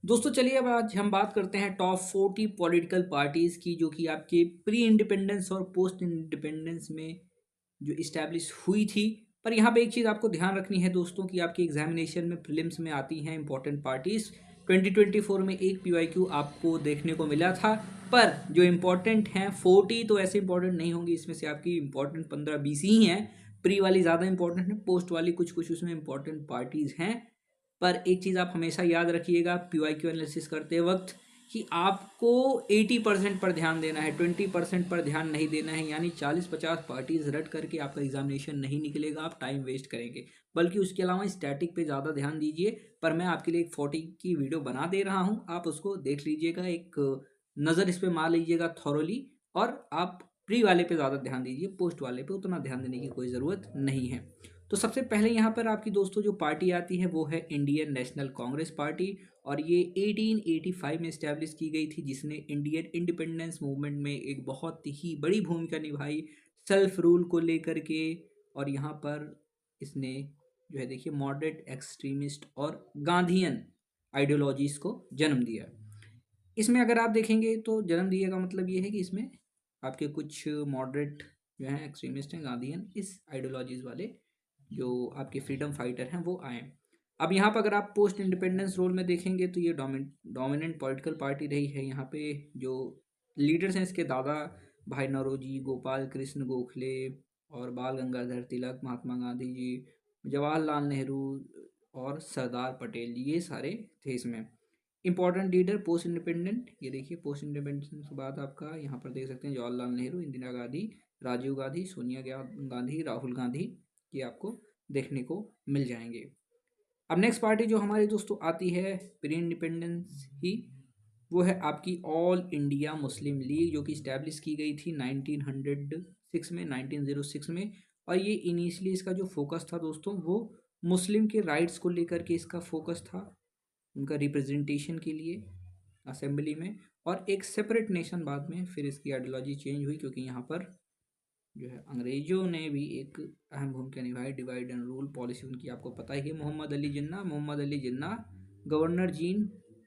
दोस्तों चलिए अब आज हम बात करते हैं टॉप 40 पॉलिटिकल पार्टीज़ की जो कि आपके प्री इंडिपेंडेंस और पोस्ट इंडिपेंडेंस में जो इस्टेब्लिश हुई थी। पर यहाँ पे एक चीज़ आपको ध्यान रखनी है दोस्तों कि आपके एग्जामिनेशन में प्रीलिम्स में आती हैं इंपॉर्टेंट पार्टीज़। 2024 में एक पीवाईक्यू आपको देखने को मिला था, पर जो इम्पोर्टेंट हैं 40 तो ऐसे इंपॉर्टेंट नहीं होंगी, इसमें से आपकी इंपॉर्टेंट 15-20 ही हैं। प्री वाली ज़्यादा इंपॉर्टेंट है, पोस्ट वाली कुछ कुछ उसमें इंपॉर्टेंट पार्टीज़ हैं। पर एक चीज़ आप हमेशा याद रखिएगा पीवाईक्यू एनालिसिस करते वक्त कि आपको 80% पर ध्यान देना है, 20% पर ध्यान नहीं देना है। यानी 40-50 पार्टीज रट करके आपका एग्जामिनेशन नहीं निकलेगा, आप टाइम वेस्ट करेंगे। बल्कि उसके अलावा स्टैटिक पे ज़्यादा ध्यान दीजिए। पर मैं आपके लिए एक 40 की वीडियो बना दे रहा हूँ, आप उसको देख लीजिएगा, एक नज़र इस पर मार लीजिएगा थॉरोली। और आप प्री वाले पे ज़्यादा ध्यान दीजिए, पोस्ट वाले पे उतना ध्यान देने की कोई ज़रूरत नहीं है। तो सबसे पहले यहाँ पर आपकी दोस्तों जो पार्टी आती है वो है इंडियन नेशनल कांग्रेस पार्टी। और ये 1885 में इस्टेब्लिश की गई थी, जिसने इंडियन इंडिपेंडेंस मूवमेंट में एक बहुत ही बड़ी भूमिका निभाई, सेल्फ रूल को लेकर के। और यहाँ पर इसने जो है देखिए मॉडरेट एक्सट्रीमिस्ट और गांधीयन आइडियोलॉजीज को जन्म दिया। इसमें अगर आप देखेंगे तो जन्म दिए का मतलब ये है कि इसमें आपके कुछ मॉडरेट जो हैं एक्सट्रीमिस्ट हैं, गांधीयन इस आइडियोलॉजीज वाले जो आपके फ्रीडम फाइटर हैं वो आए। अब यहाँ पर अगर आप पोस्ट इंडिपेंडेंस रोल में देखेंगे तो ये डोमिनेंट पॉलिटिकल पार्टी रही है। यहाँ पे जो लीडर्स हैं इसके दादा भाई नौरोजी, गोपाल कृष्ण गोखले और बाल गंगाधर तिलक, महात्मा गांधी जी, जवाहरलाल नेहरू और सरदार पटेल, ये सारे थे इसमें। इंपॉर्टेंट लीडर पोस्ट इंडिपेंडेंट, ये देखिए पोस्ट इंडिपेंडेंस के बाद आपका यहाँ पर देख सकते हैं जवाहरलाल नेहरू, इंदिरा गांधी, राजीव गांधी, सोनिया गांधी, राहुल गांधी, ये आपको देखने को मिल जाएंगे। अब नेक्स्ट पार्टी जो हमारी दोस्तों आती है प्री इंडिपेंडेंस ही, वो है आपकी ऑल इंडिया मुस्लिम लीग, जो कि इस्टेब्लिश की गई थी 1906 में, 1906 में। और ये इनिशियली इसका जो फोकस था दोस्तों वो मुस्लिम के राइट्स को लेकर के इसका फोकस था, उनका रिप्रेजेंटेशन के लिए असेंबली में। और एक सेपरेट नेशन बाद में फिर इसकी आइडियोलॉजी चेंज हुई, क्योंकि यहाँ पर जो है अंग्रेजों ने भी एक अहम भूमिका निभाई। डिवाइड एंड रूल पॉलिसी उनकी आपको पता ही है। Mohammad Ali Jinnah governor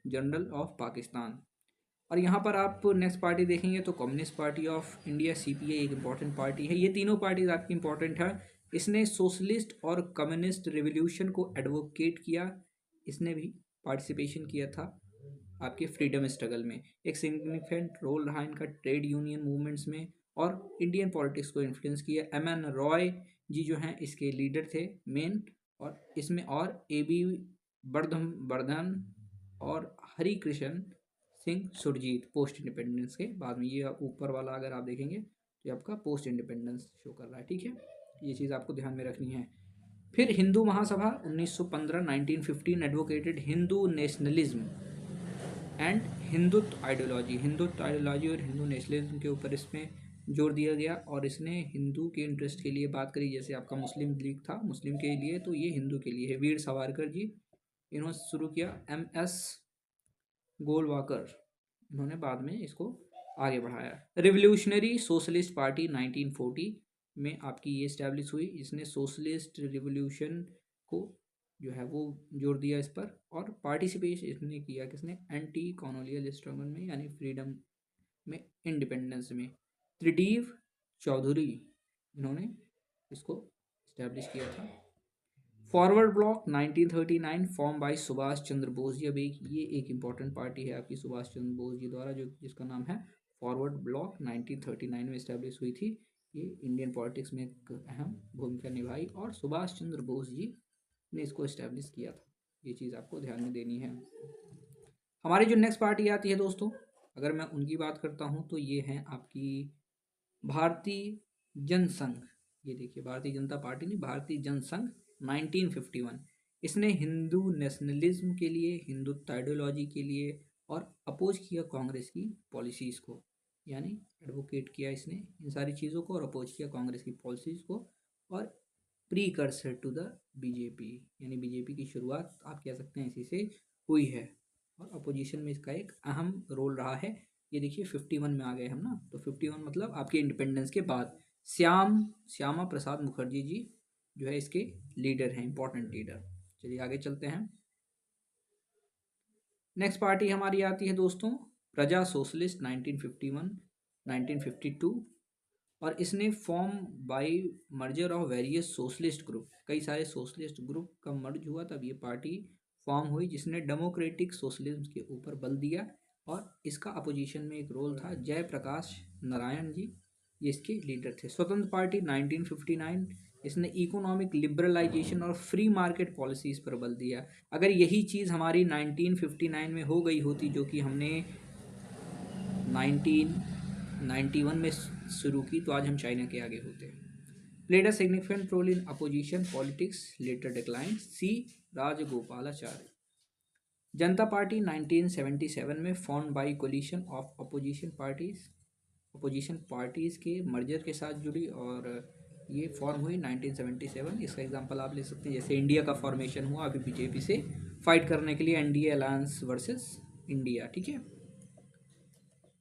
general of Pakistan. और यहाँ पर आप नेक्स्ट पार्टी देखेंगे तो communist party of India, CPA, एक इम्पॉर्टेंट पार्टी है। ये तीनों पार्टीज आपकी इंपॉर्टेंट है। इसने सोशलिस्ट और कम्युनिस्ट रिवोल्यूशन को एडवोकेट किया, इसने भी पार्टिसिपेशन किया था आपके फ्रीडम स्ट्रगल में। एक सिग्निफिकेंट रोल रहा इनका ट्रेड यूनियन मूवमेंट्स में, और इंडियन पॉलिटिक्स को इन्फ्लुएंस किया। एम एन रॉय जी जो हैं इसके लीडर थे मेन। और इसमें और ए बी बर्धन और हरि कृष्ण सिंह सुरजीत पोस्ट इंडिपेंडेंस के बाद में। ये ऊपर वाला अगर आप देखेंगे तो ये आपका पोस्ट इंडिपेंडेंस शो कर रहा है, ठीक है। ये चीज़ आपको ध्यान में रखनी है। फिर Hindu Mahasabha 1915, 1915 advocated Hindu nationalism and Hindutva ideology और हिंदू नेशनलिज्म के ऊपर इसमें जोर दिया गया। और इसने हिंदू के इंटरेस्ट के लिए बात करी, जैसे आपका मुस्लिम लीग था मुस्लिम के लिए, तो ये हिंदू के लिए है। वीर सावरकर जी इन्होंने शुरू किया। एम एस गोलवाकर इन्होंने बाद में इसको आगे बढ़ाया। रिवोल्यूशनरी सोशलिस्ट पार्टी 1940 में आपकी ये इस्टेब्लिश हुई, इसने सोशलिस्ट रिवोल्यूशन को जो है वो जोर दिया इस पर। और पार्टिसिपेशन इसने किया किसने, एंटी कॉलोनियल स्ट्रगल में, यानी फ्रीडम में, इंडिपेंडेंस में। त्रिदीव चौधरी इन्होंने इसको इस्टेब्लिश किया था। Forward bloc 1939 form by Subhash Chandra Bose ji. अब ये एक इंपॉर्टेंट पार्टी है आपकी सुभाष चंद्र बोस जी द्वारा, जो जिसका नाम है फॉरवर्ड ब्लॉक, 1939 में इस्टेब्लिश हुई थी। ये इंडियन पॉलिटिक्स में एक अहम भूमिका निभाई और सुभाष चंद्र बोस जी ने इसको इस्टेब्लिश किया था। ये चीज़ आपको ध्यान में देनी है। हमारी जो नेक्स्ट पार्टी आती है दोस्तों, अगर मैं उनकी बात करता हूँ तो ये है आपकी भारतीय जनसंघ। ये देखिए भारतीय जनता पार्टी नहीं, भारतीय जनसंघ 1951। इसने हिंदू नेशनलिज्म के लिए, हिंदुत्व आइडियोलॉजी के लिए और अपोज किया कांग्रेस की पॉलिसीज़ को, यानी एडवोकेट किया इसने इन सारी चीज़ों को और अपोज किया कांग्रेस की पॉलिसीज़ को। और प्रीकर्सर टू द बीजेपी, यानी बीजेपी की शुरुआत आप कह सकते हैं इसी से हुई है। और अपोजिशन में इसका एक अहम रोल रहा है। ये देखिए 51 में आ गए हम ना, तो 51 मतलब आपके इंडिपेंडेंस के बाद। श्यामा प्रसाद मुखर्जी जी जो है इसके लीडर हैं, इंपॉर्टेंट लीडर। चलिए आगे चलते हैं। नेक्स्ट पार्टी हमारी आती है दोस्तों प्रजा सोशलिस्ट 1951 1952, और इसने form by merger of various socialist group, कई सारे सोशलिस्ट ग्रुप का मर्ज हुआ तब ये पार्टी फॉर्म हुई, जिसने डेमोक्रेटिक सोशलिज्म के ऊपर बल दिया। और इसका अपोजिशन में एक रोल था जयप्रकाश नारायण जी, ये इसके लीडर थे। स्वतंत्र पार्टी 1959, इसने इकोनॉमिक लिबरलाइजेशन और फ्री मार्केट पॉलिसीज पर बल दिया। अगर यही चीज़ हमारी 1959 में हो गई होती, जो कि हमने 1991 में शुरू की, तो आज हम चाइना के आगे होते हैं। Played a significant role in opposition politics, later decline. C Rajagopalachari. Janata party 1977 में form by coalition of opposition parties के मर्जर के साथ जुड़ी, और ये फॉर्म हुई 1977। इसका एग्जांपल आप ले सकते हैं, जैसे इंडिया का फॉर्मेशन हुआ अभी बीजेपी से फाइट करने के लिए, एनडीए अलायंस वर्सेस इंडिया, ठीक है,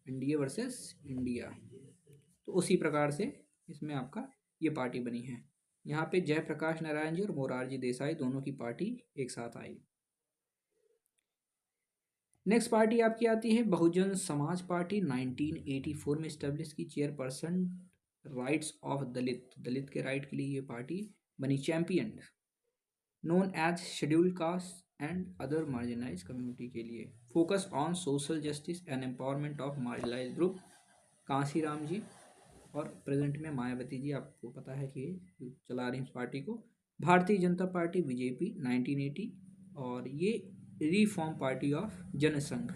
एनडीए वर्सेस इंडिया। तो उसी प्रकार से इसमें आपका ये पार्टी बनी है। यहाँ पे जयप्रकाश नारायण जी और मोरारजी देसाई दोनों की पार्टी एक साथ आई। नेक्स्ट पार्टी आपकी आती है बहुजन समाज पार्टी 1984 में स्टेब्लिश की, chairperson rights of Dalit, Dalit के राइट के लिए ये पार्टी बनी, champion known as scheduled caste and other marginalize community के लिए, focus on social justice and empowerment of marginalize group, Kanshiram ji. और प्रेजेंट में मायावती जी, आपको पता है कि चला रही इस पार्टी को। भारतीय जनता पार्टी बीजेपी 1980, और ये रिफॉर्म पार्टी ऑफ जनसंघ,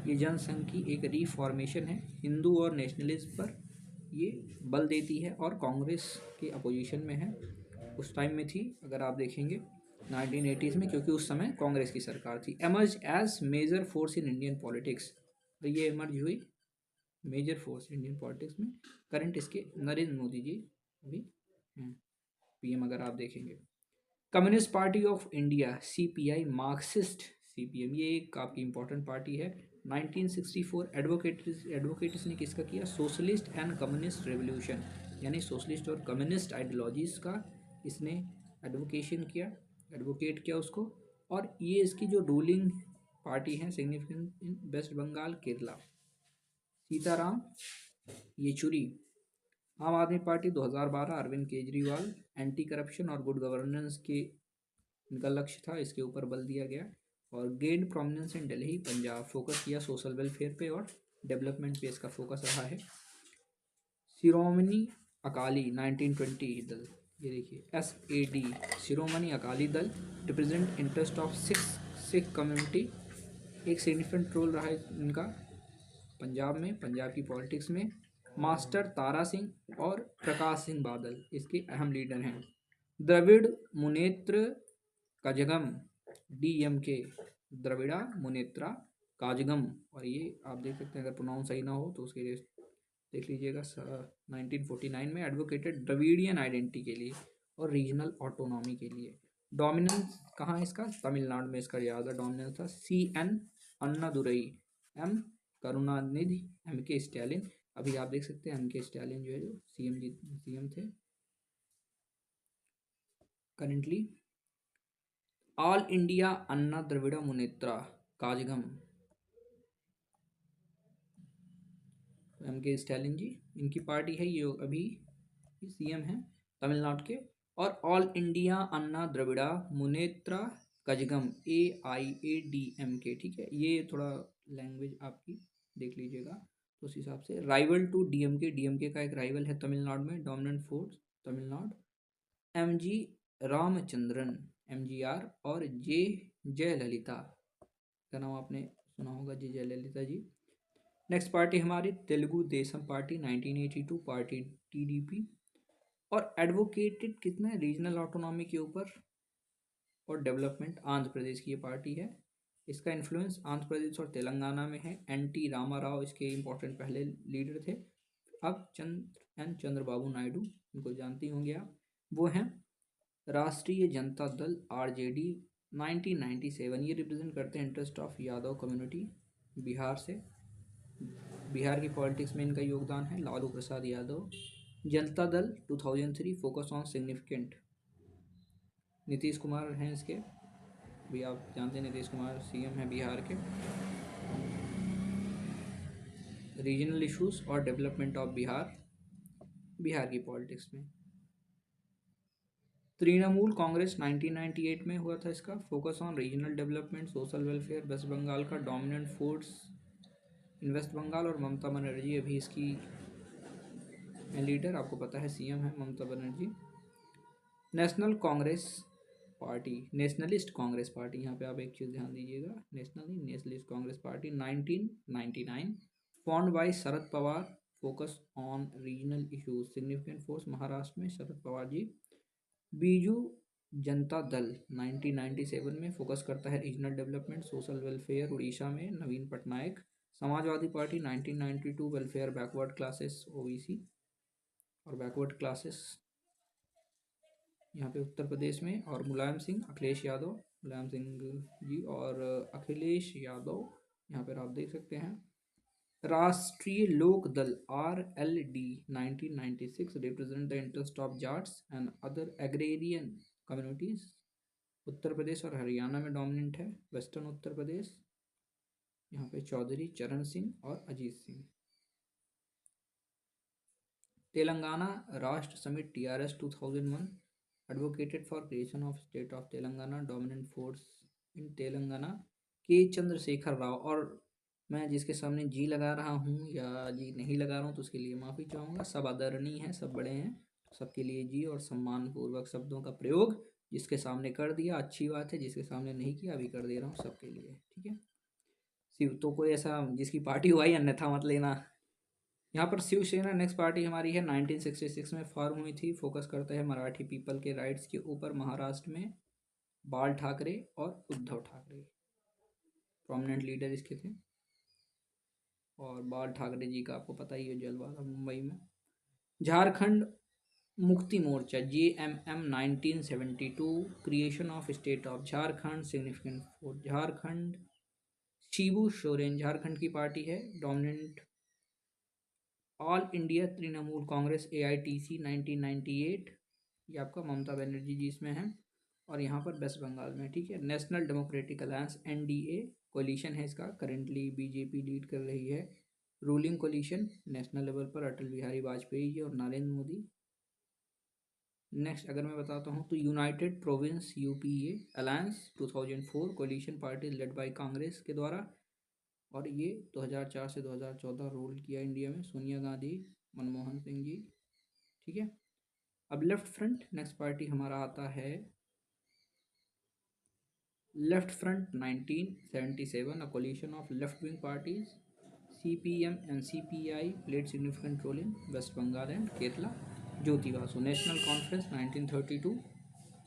ये जनसंघ की एक रिफॉर्मेशन है, हिंदू और नेशनलिज्म पर ये बल देती है, और कांग्रेस के अपोजिशन में है, उस टाइम में थी अगर आप देखेंगे 1980s में, क्योंकि उस समय कांग्रेस की सरकार थी। Emerge as major force in Indian politics, तो ये एमर्ज हुई मेजर फोर्स इंडियन पॉलिटिक्स में। करंट इसके नरेंद्र मोदी जी अभी हैं पीएम, अगर आप देखेंगे। Communist party of India CPI, Marxist CPM, ये एक काफ़ी इंपॉर्टेंट पार्टी है। 1964 एडवोकेट इसने किसका किया, सोशलिस्ट एंड कम्युनिस्ट रेवोल्यूशन, यानी सोशलिस्ट और कम्युनिस्ट आइडियोलॉजीज का इसने एडवोकेशन किया, एडवोकेट किया उसको। और ये इसकी जो रूलिंग पार्टी है significant in West Bengal Kerala. Sitaram Yechury. Aam Aadmi party 2012, Arvind Kejriwal, anti corruption और गुड गवर्नेंस के इनका लक्ष्य था, इसके ऊपर बल दिया गया। और गेन प्रोमिनेंस इन दिल्ली पंजाब, फोकस किया सोशल वेलफेयर पे और डेवलपमेंट पे इसका फोकस रहा है। शिरोमणि अकाली 1920 दल, ये देखिए SAD, Shiromani Akali Dal, represent interest of Sikh community, एक सिग्निफिकेंट रोल रहा है इनका पंजाब में, पंजाब की पॉलिटिक्स में। मास्टर तारा सिंह और प्रकाश सिंह बादल इसके अहम लीडर हैं। द्रविड़ मुनेत्र कजगम DMK, द्रविड़ा मुनेत्रा काजगम, और ये आप देख सकते हैं, अगर प्रोनाउंस सही ना हो तो उसके लिए देख लीजिएगा। 1949 में एडवोकेटेड द्रविडियन आइडेंटिटी के लिए और रीजनल ऑटोनॉमी के लिए। डोमिनेंस कहाँ है इसका, तमिलनाडु में इसका ज़्यादा डोमिनेंस था। CN Annadurai, M Karunanidhi, MK Stalin, अभी आप देख सकते हैं MK स्टैलिन जो है जो CM थे करेंटली। ऑल इंडिया अन्ना द्रविड़ मुनेत्रा काजगम, MK स्टैलिन जी, इनकी पार्टी है, ये अभी CM हैं तमिलनाडु के। और ऑल इंडिया अन्ना द्रविड़ा मुनेत्रा कजगम AIADMK, ठीक है, ये थोड़ा लैंग्वेज आपकी देख लीजिएगा तो उस हिसाब से। राइवल टू DMK का एक राइवल है तमिलनाडु में, dominant force Tamil Nadu. MG Ramachandran MGR, और जयललिता का नाम आपने सुना होगा, जयललिता जी। नेक्स्ट पार्टी हमारी Telugu Desam party 1982 party TDP, और एडवोकेटेड कितना है रीजनल ऑटोनॉमी के ऊपर और डेवलपमेंट। आंध्र प्रदेश की ये पार्टी है, इसका इन्फ्लुएंस आंध्र प्रदेश और तेलंगाना में है। NT रामाराव इसके इंपॉर्टेंट पहले लीडर थे। अब चंद्रबाबू नायडू, इनको जानती होंगे आप, वो हैं राष्ट्रीय जनता दल RJD 1997, ये रिप्रेजेंट करते हैं interest of Yadav community Bihar से, बिहार की पॉलिटिक्स में इनका योगदान है। Lalu Prasad Yadav. Janata Dal 2003, focus on significant, Nitish Kumar हैं इसके। भी आप जानते हैं नीतीश कुमार सीएम है बिहार के। रीजनल इश्यूज और डेवलपमेंट ऑफ बिहार, बिहार की पॉलिटिक्स में। तृणमूल कांग्रेस 1998 में हुआ था इसका, focus on regional development social welfare. West Bengal का dominant force in West Bengal, और ममता बनर्जी अभी इसकी लीडर, आपको पता है सीएम है Mamata Banerjee. National Congress Party, Nationalist Congress Party, यहाँ पे आप एक चीज़ ध्यान दीजिएगा, Nationalist Congress Party 1999, formed by Sharad Pawar, focus on regional issues, significant force Maharashtra में शरद पवार जी। बीजू जनता दल 1997 में फोकस करता है regional development social welfare, Orissa में Naveen Patnaik. Samajwadi party 1992, welfare backward classes OBC और बैकवर्ड क्लासेस यहाँ पे उत्तर प्रदेश में। और मुलायम सिंह, अखिलेश यादव, मुलायम सिंह जी और अखिलेश यादव यहाँ पर आप देख सकते हैं। राष्ट्रीय लोक Dal RLD 1996 represent the interest of Jats and other agrarian communities, Uttar Pradesh और हरियाणा में डोमिनेंट है। वेस्टर्न उत्तर प्रदेश, यहाँ पे चौधरी चरण सिंह और अजीत सिंह। तेलंगाना राष्ट्र summit TRS 2001 advocated for creation of state of Telangana, dominant force इन तेलंगाना के चंद्रशेखर राव। और मैं जिसके सामने जी लगा रहा हूँ या जी नहीं लगा रहा हूँ तो उसके लिए माफ़ी चाहूँगा। सब आदरणीय हैं, सब बड़े हैं, सबके लिए जी और सम्मानपूर्वक शब्दों का प्रयोग जिसके सामने कर दिया अच्छी बात है, जिसके सामने नहीं किया अभी कर दे रहा हूँ सबके लिए, ठीक है। शिव तो कोई ऐसा जिसकी पार्टी हुआ ही अन्यथा मत लेना। यहाँ पर शिवसेना नेक्स्ट पार्टी हमारी है, 1966 में फॉर्म हुई थी, फोकस करता है मराठी पीपल के राइट्स के ऊपर। महाराष्ट्र में बाल ठाकरे और उद्धव ठाकरे प्रोमिनेंट लीडर इसके थे। और बाल ठाकरे जी का आपको पता ही है, जलवा था मुंबई में। Jharkhand Mukti Morcha JMM 1972, creation of state of Jharkhand, significant for Jharkhand. Shibu Soren Jharkhand की पार्टी है, dominant. All India Trinamool Congress AITC 1998, ये आपका ममता बनर्जी जी इसमें है। और यहाँ पर वेस्ट बंगाल में, ठीक है। National Democratic Alliance NDA coalition है इसका, करेंटली बीजेपी लीड कर रही है। रूलिंग कोलिशन नेशनल लेवल पर अटल बिहारी वाजपेयी जी और नरेंद्र मोदी। नेक्स्ट अगर मैं बताता हूँ तो United Province UPA alliance 2004 coalition party led by Congress के द्वारा, और ये 2004 से 2014 रूल किया इंडिया में, सोनिया गांधी, मनमोहन सिंह जी, ठीक है। अब लेफ्ट फ्रंट नेक्स्ट पार्टी हमारा आता है, left front 1977, a collision of left wing parties. CPM and CPI played significant role in West Bengal and Kerala. Jyoti Basu National Conference 1932,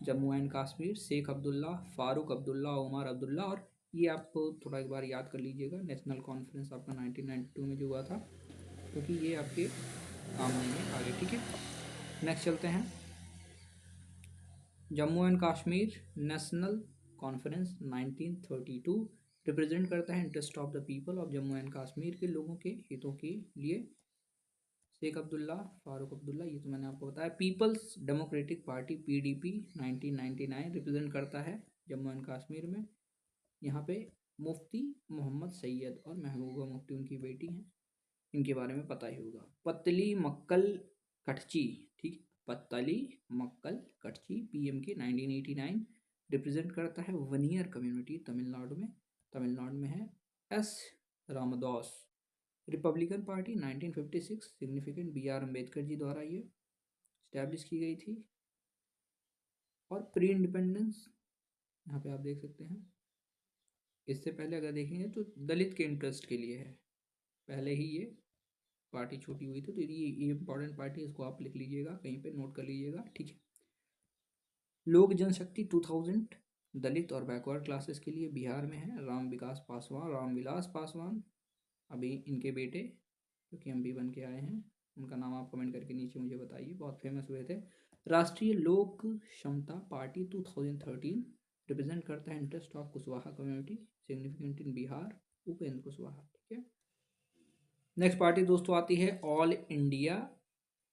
Jammu and Kashmir, Sheikh Abdullah, Farooq Abdullah, Omar Abdullah. और ये आप थोड़ा एक बार याद कर लीजिएगा, नेशनल कॉन्फ्रेंस आपका 1992 में जो हुआ था, क्योंकि ये आपके काम नहीं है आगे, ठीक है। नेक्स्ट चलते हैं, Jammu and Kashmir national Conference 1932 represent करता है interest of the people of Jammu and Kashmir के लोगों के हितों के लिए। शेख अब्दुल्ला, फारूक अब्दुल्ला, ये तो मैंने आपको बताया। People's Democratic Party PDP 1999 represent करता है जम्मू एंड कश्मीर में। यहाँ पे मुफ्ती मोहम्मद सैयद और महबूबा मुफ्ती उनकी बेटी हैं, इनके बारे में पता ही होगा। पतली मक्कल कटची, ठीक, पतली मक्कल कटची PMK 1989 रिप्रेजेंट करता है वनियर कम्युनिटी तमिलनाडु में, तमिलनाडु में है। S Ramadoss, Republican Party 1956, significant BR Ambedkar ji द्वारा ये स्टैब्लिश की गई थी। और प्री इंडिपेंडेंस यहाँ पे आप देख सकते हैं, इससे पहले अगर देखेंगे तो दलित के इंटरेस्ट के लिए है, पहले ही ये पार्टी छोटी हुई थी, तो ये इंपॉर्टेंट पार्टी, इसको आप लिख लीजिएगा कहीं पे, नोट कर लीजिएगा, ठीक है। लोक जनशक्ति 2000 दलित और बैकवर्ड क्लासेस के लिए बिहार में है, रामविलास पासवान, अभी इनके बेटे जो कि MP बन के आए हैं, उनका नाम आप कमेंट करके नीचे मुझे बताइए, बहुत फेमस हुए थे। राष्ट्रीय लोक समता पार्टी 2013 रिप्रेजेंट करता है interest of Kushwaha community, significant in Bihar, Upendra Kushwaha, ठीक है। नेक्स्ट पार्टी दोस्तों आती है ऑल इंडिया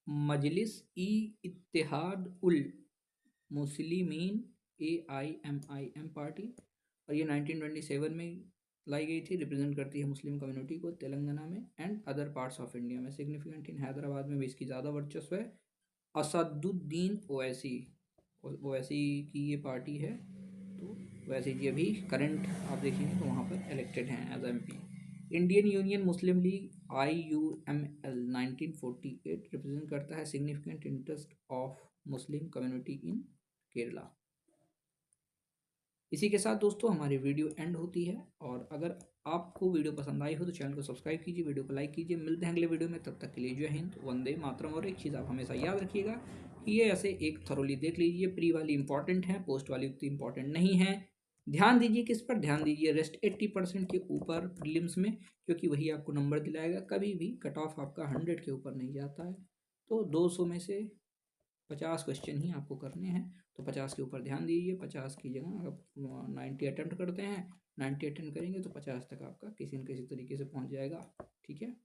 मजलिस ई इत्तेहाद उल मुस्लिमीन AIMIM पार्टी, और ये 1927 में लाई गई थी। रिप्रेजेंट करती है मुस्लिम कम्युनिटी को तेलंगाना में and other parts of India में। सिग्निफिकेंट इन हैदराबाद में भी इसकी ज़्यादा वर्चस्व है। असदुद्दीन ओवैसी, ओवैसी की ये पार्टी है। तो ओवैसी जी अभी करंट आप देखेंगे तो वहाँ पर इलेक्टेड हैं एज MP। इंडियन यूनियन मुस्लिम लीग IUML 1948 रिप्रेजेंट करता है significant interest of Muslim community in Kerala. इसी के साथ दोस्तों हमारी वीडियो एंड होती है, और अगर आपको वीडियो पसंद आई हो तो चैनल को सब्सक्राइब कीजिए, वीडियो को लाइक कीजिए। मिलते हैं अगले वीडियो में, तब तक के लिए जय हिंद, वंदे मातरम। और एक चीज़ आप हमेशा याद रखिएगा कि ये ऐसे एक थरोली देख लीजिए, प्री वाली इंपॉर्टेंट है, पोस्ट वाली उतनी इंपॉर्टेंट नहीं है। ध्यान दीजिए किस पर ध्यान दीजिए, रेस्ट 80% के ऊपर प्रीलिम्स में, क्योंकि वही आपको नंबर दिलाएगा। कभी भी कट ऑफ आपका 100 के ऊपर नहीं जाता है। तो 200 में से 50 क्वेश्चन ही आपको करने हैं, तो 50 के ऊपर ध्यान दीजिए। 50 की जगह आप 90 अटेम्प्ट करते हैं, 90 अटेम्प्ट करेंगे तो 50 तक आपका किसी न किसी तरीके से पहुंच जाएगा। ठीक है।